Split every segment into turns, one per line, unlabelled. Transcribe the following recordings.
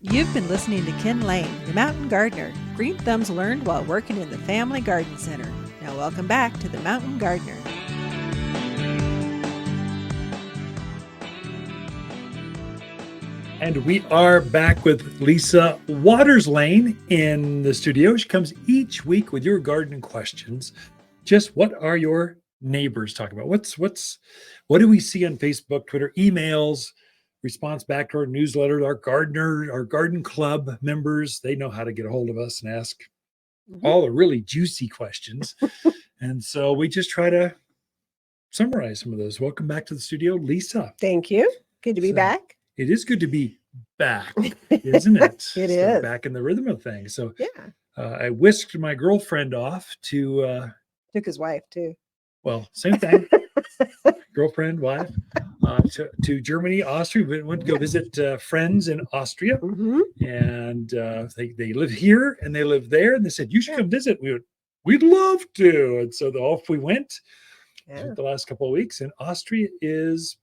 You've been listening to Ken Lane, the Mountain Gardener. Green thumbs learned while working in the Family Garden Center. Now welcome back to the Mountain Gardener.
And we are back with Lisa Waters-Lane in the studio. She comes each week with your gardening questions. Just what are your neighbors talking about? What do we see on Facebook, Twitter, emails, response back to our newsletter, our garden club members? They know how to get a hold of us and ask all the really juicy questions. And so we just try to summarize some of those. Welcome back to the studio, Lisa.
Thank you. Good to be back.
It is good to be back, isn't it?
It is.
Back in the rhythm of things. So
Yeah.
I whisked my girlfriend off to
Took his wife too.
well, same thing. Girlfriend, wife, to Germany, Austria. We went to go visit friends in Austria, and they live here and they live there. And they said, "You should come visit." We'd love to. And so off we went. The last couple of weeks, and Austria is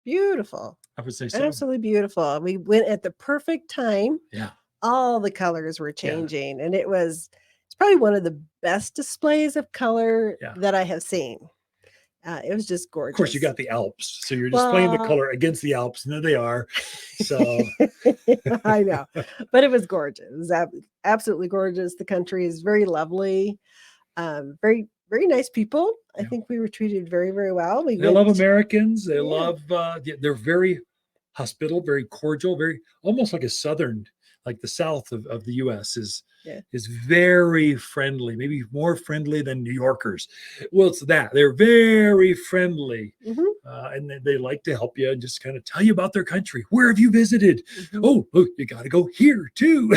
beautiful.
I would say so.
Absolutely beautiful. We went at the perfect time.
Yeah.
All the colors were changing, and it's probably one of the best displays of color that I have seen. It was just gorgeous.
Of course, you got the Alps, so you're displaying the color against the Alps, and there they are. So
I know, but it was gorgeous. It was absolutely gorgeous. The country is very lovely, very, very nice people. I think we were treated very, very well.
They love Americans. They love. They're very hospitable, very cordial, very almost like a southern, like the south of the U.S. is very friendly, maybe more friendly than New Yorkers. Well, it's that they're very friendly, and they like to help you and just kind of tell you about their country. Where have you visited? Oh, you got to go here too.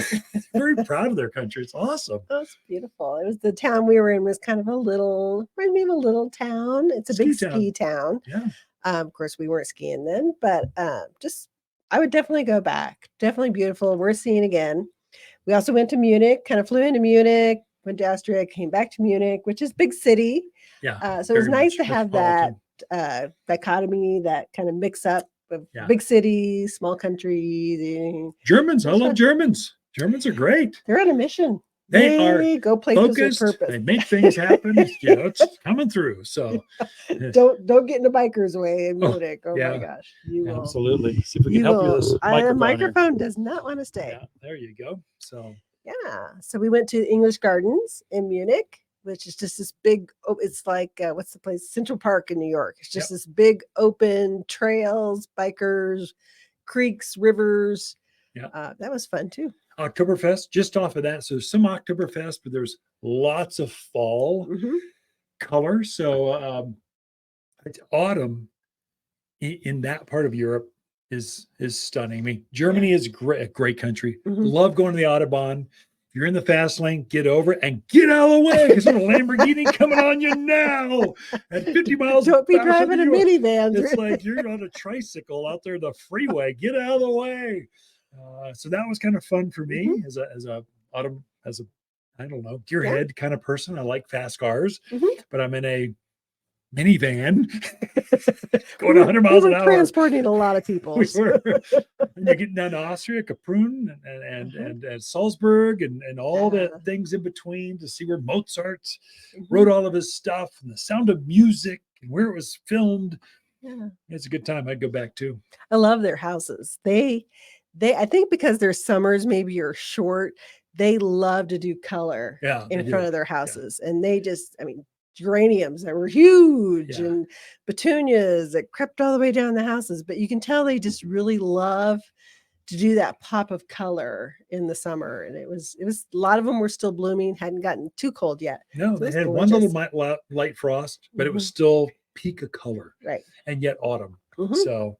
Very proud of their country. It's awesome.
Oh, it's beautiful. It was the town we were in was kind of reminded me of a little town. It's a big ski town.
Yeah.
Of course, we weren't skiing then, but I would definitely go back. Definitely beautiful. We're seeing again. We also went to Munich, kind of flew into Munich, went to Austria, came back to Munich, which is big city.
Yeah.
So it was nice to have that dichotomy, that kind of mix up of big city, small country.
Germans. I love Germans. Germans are great.
They're on a mission.
They
go places
focused,
with purpose.
They make things happen. It's coming through. So
don't get in the biker's way in Munich. Oh my gosh. You will.
Absolutely. See if we can help you with this microphone.
The microphone does not want to stay.
Yeah, there you go. So
so we went to English Gardens in Munich, which is just this big, it's like what's the place? Central Park in New York. It's just this big open trails, bikers, creeks, rivers.
Yeah.
That was fun too.
Oktoberfest, just off of that. So some Oktoberfest, but there's lots of fall color. So it's autumn in that part of Europe is stunning. I mean, Germany is a great country. Love going to the Autobahn. If you're in the fast lane, get over and get out of the way because there's a Lamborghini coming on you now at 50 miles.
Don't be driving a minivan.
It's like you're on a tricycle out there, the freeway. Get out of the way. So that was kind of fun for me as a I don't know, gearhead kind of person. I like fast cars, but I'm in a minivan going 100 miles an hour.
Transporting a lot of people.
And you're getting down to Austria, Prune, and Salzburg, and all the things in between to see where Mozart wrote all of his stuff and the sound of music and where it was filmed. Yeah, it's a good time. I'd go back too.
I love their houses. I think because their summers maybe are short, they love to do color in front of their houses. And they just, geraniums that were huge and petunias that crept all the way down the houses. But you can tell they just really love to do that pop of color in the summer. And it was a lot of them were still blooming, hadn't gotten too cold yet.
No, they had one little light frost, but it was still peak of color.
Right.
And yet autumn. So,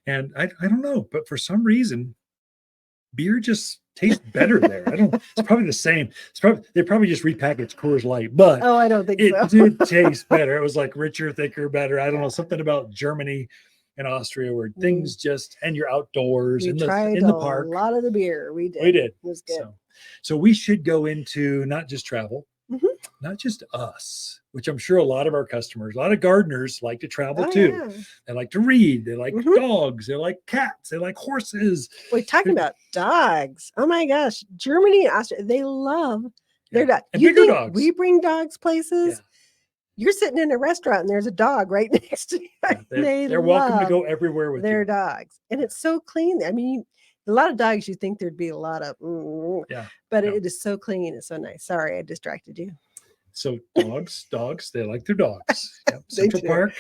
and I don't know, but for some reason, beer just tastes better there. It's probably the same. They probably just repackaged Coors Light, but
I don't think so.
It did taste better. It was like richer, thicker, better. I don't know, something about Germany and Austria where things just, and you're outdoors in the park.
A lot of the beer we did.
We did.
It was good.
So we should go into not just travel, not just us, which I'm sure a lot of our customers, a lot of gardeners like to travel too.
Yeah.
They like to read. They like dogs. They like cats. They like horses.
We're talking about dogs. Oh my gosh. Germany and Austria, they love their dogs.
And
You
bigger
think
dogs.
we bring dogs places?
Yeah.
You're sitting in a restaurant and there's a dog right next to you.
Yeah, they're welcome to go everywhere with
their
you.
dogs. And it's so clean. I mean, a lot of dogs, you think there'd be a lot of, but it is so clean. It's so nice. Sorry, I distracted you.
So dogs, they like their dogs. Yep. Central Park,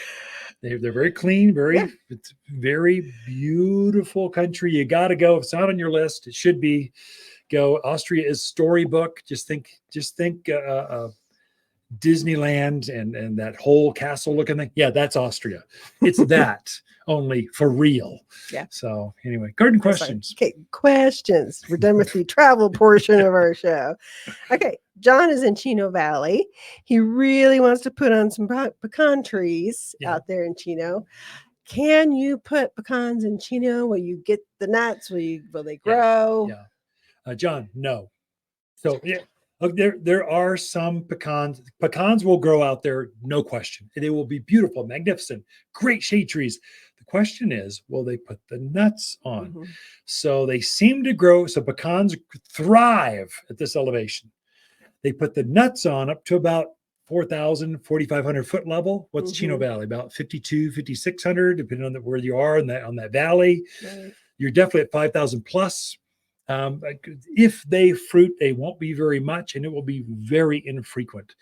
they're very clean, it's very beautiful country. You got to go. If it's not on your list, it should be. Go. Austria is storybook. Just think Disneyland and that whole castle looking thing. Yeah, that's Austria. It's that only for real.
Yeah.
So anyway, garden questions.
Okay, questions. We're done with the travel portion of our show. Okay, John is in Chino Valley. He really wants to put on some pecan trees out there in Chino. Can you put pecans in Chino? Will you get the nuts? Will they grow?
Yeah. John, no. So there are some pecans. Pecans will grow out there, no question. They will be beautiful, magnificent, great shade trees. The question is, will they put the nuts on? So they seem to grow. So pecans thrive at this elevation. They put the nuts on up to about 4,000, 4,500 foot level. What's Chino Valley? About 5,200, 5,600, depending on where you are on that valley. Right. You're definitely at 5,000 plus. If they fruit, they won't be very much, and it will be very infrequent.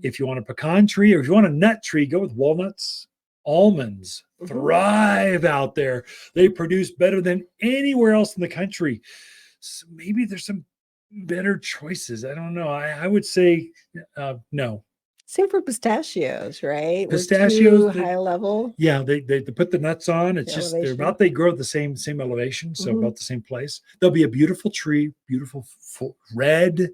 If you want a pecan tree or if you want a nut tree, go with walnuts. Almonds thrive out there. They produce better than anywhere else in the country. So maybe there's some better choices. I don't know. I would say no.
Same for pistachios, right?
Pistachios,
high level.
Yeah, they put the nuts on. It's just they grow at the same elevation, so about the same place. They'll be a beautiful tree, beautiful red.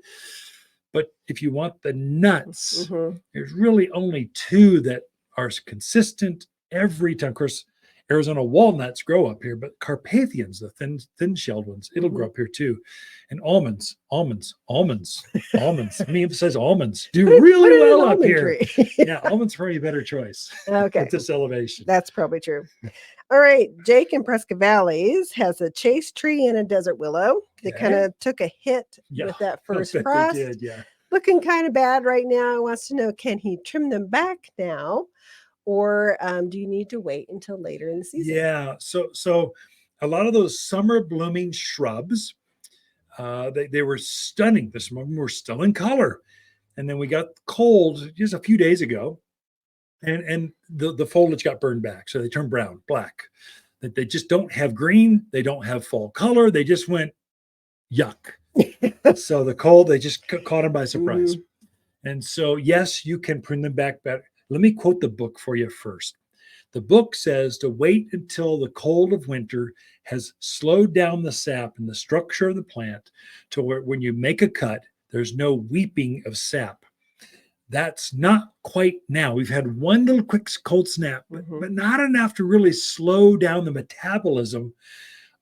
But if you want the nuts, there's really only two that are consistent every time. Of course, Arizona walnuts grow up here, but Carpathians, the thin-shelled ones, it'll grow up here too. And almonds. Let me emphasize almonds. Do really well up here. Yeah, almonds probably a better choice.
Okay.
At this elevation.
That's probably true. All right. Jake in Prescott Valleys has a chase tree and a desert willow. They kind of took a hit with that first frost.
They did,
Looking kind of bad right now. He wants to know, can he trim them back now? Or do you need to wait until later in the season?
Yeah. So a lot of those summer blooming shrubs, they were stunning. Some of them were still in color. And then we got cold just a few days ago. And the foliage got burned back. So they turned brown, black. They just don't have green. They don't have fall color. They just went yuck. So the cold, they just caught them by surprise. And so, yes, you can prune them back better. Let me quote the book for you first. The book says to wait until the cold of winter has slowed down the sap and the structure of the plant to where when you make a cut, there's no weeping of sap. That's not quite now. We've had one little quick cold snap, but not enough to really slow down the metabolism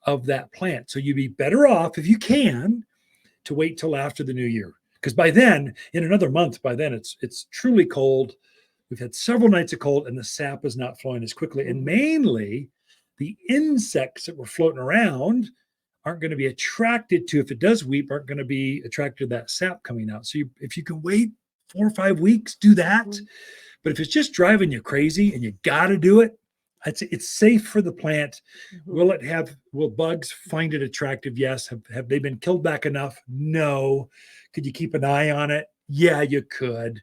of that plant. So you'd be better off, if you can, to wait till after the new year. Because by then, in another month, it's truly cold. We've had several nights of cold and the sap is not flowing as quickly. And mainly the insects that were floating around aren't going to be attracted to, if it does weep, aren't going to be attracted to that sap coming out. So if you can wait 4 or 5 weeks, do that. But if it's just driving you crazy and you got to do it, it's safe for the plant. Will bugs find it attractive? Yes. Have they been killed back enough? No. Could you keep an eye on it? Yeah, you could.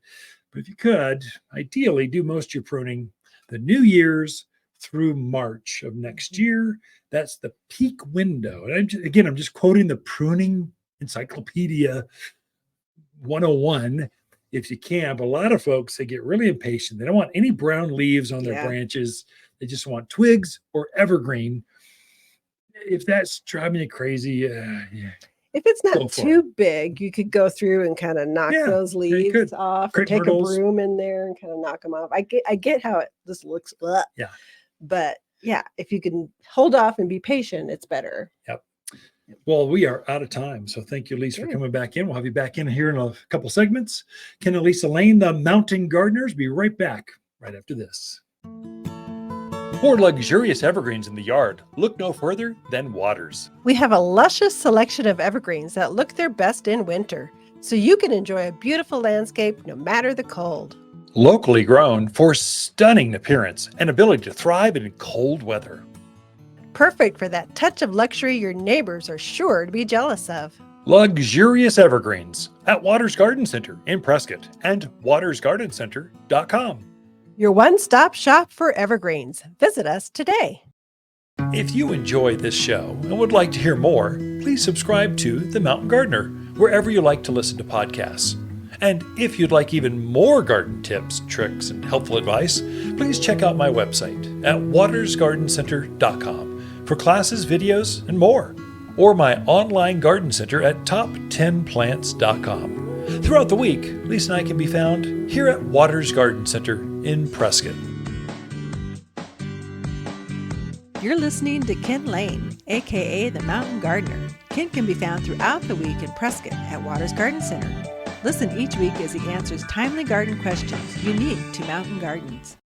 But if you could, ideally do most of your pruning the New Year's through March of next year. That's the peak window. And I'm just quoting the Pruning Encyclopedia 101, if you can. But a lot of folks, they get really impatient. They don't want any brown leaves on their branches. They just want twigs or evergreen. If that's driving you crazy,
if it's not too big, you could go through and kind of knock those leaves off, or take a broom in there and kind of knock them off. I get how it just looks, but if you can hold off and be patient, it's better.
Yep. Well, we are out of time. So thank you, Lisa, for coming back in. We'll have you back in here in a couple segments. Ken and Lisa Lane, the Mountain Gardeners, be right back right after this. For luxurious evergreens in the yard, look no further than Watters.
We have a luscious selection of evergreens that look their best in winter, so you can enjoy a beautiful landscape no matter the cold.
Locally grown for stunning appearance and ability to thrive in cold weather.
Perfect for that touch of luxury your neighbors are sure to be jealous of.
Luxurious evergreens at Watters Garden Center in Prescott and wattersgardencenter.com.
Your one-stop shop for evergreens. Visit us today.
If you enjoy this show and would like to hear more, please subscribe to The Mountain Gardener wherever you like to listen to podcasts. And if you'd like even more garden tips, tricks, and helpful advice, please check out my website at wattersgardencenter.com for classes, videos, and more, or my online garden center at top10plants.com. Throughout the week, Lisa and I can be found here at Watters Garden Center in Prescott.
You're listening to Ken Lane, aka the Mountain Gardener. Ken can be found throughout the week in Prescott at Watters Garden Center. Listen each week as he answers timely garden questions unique to mountain gardens.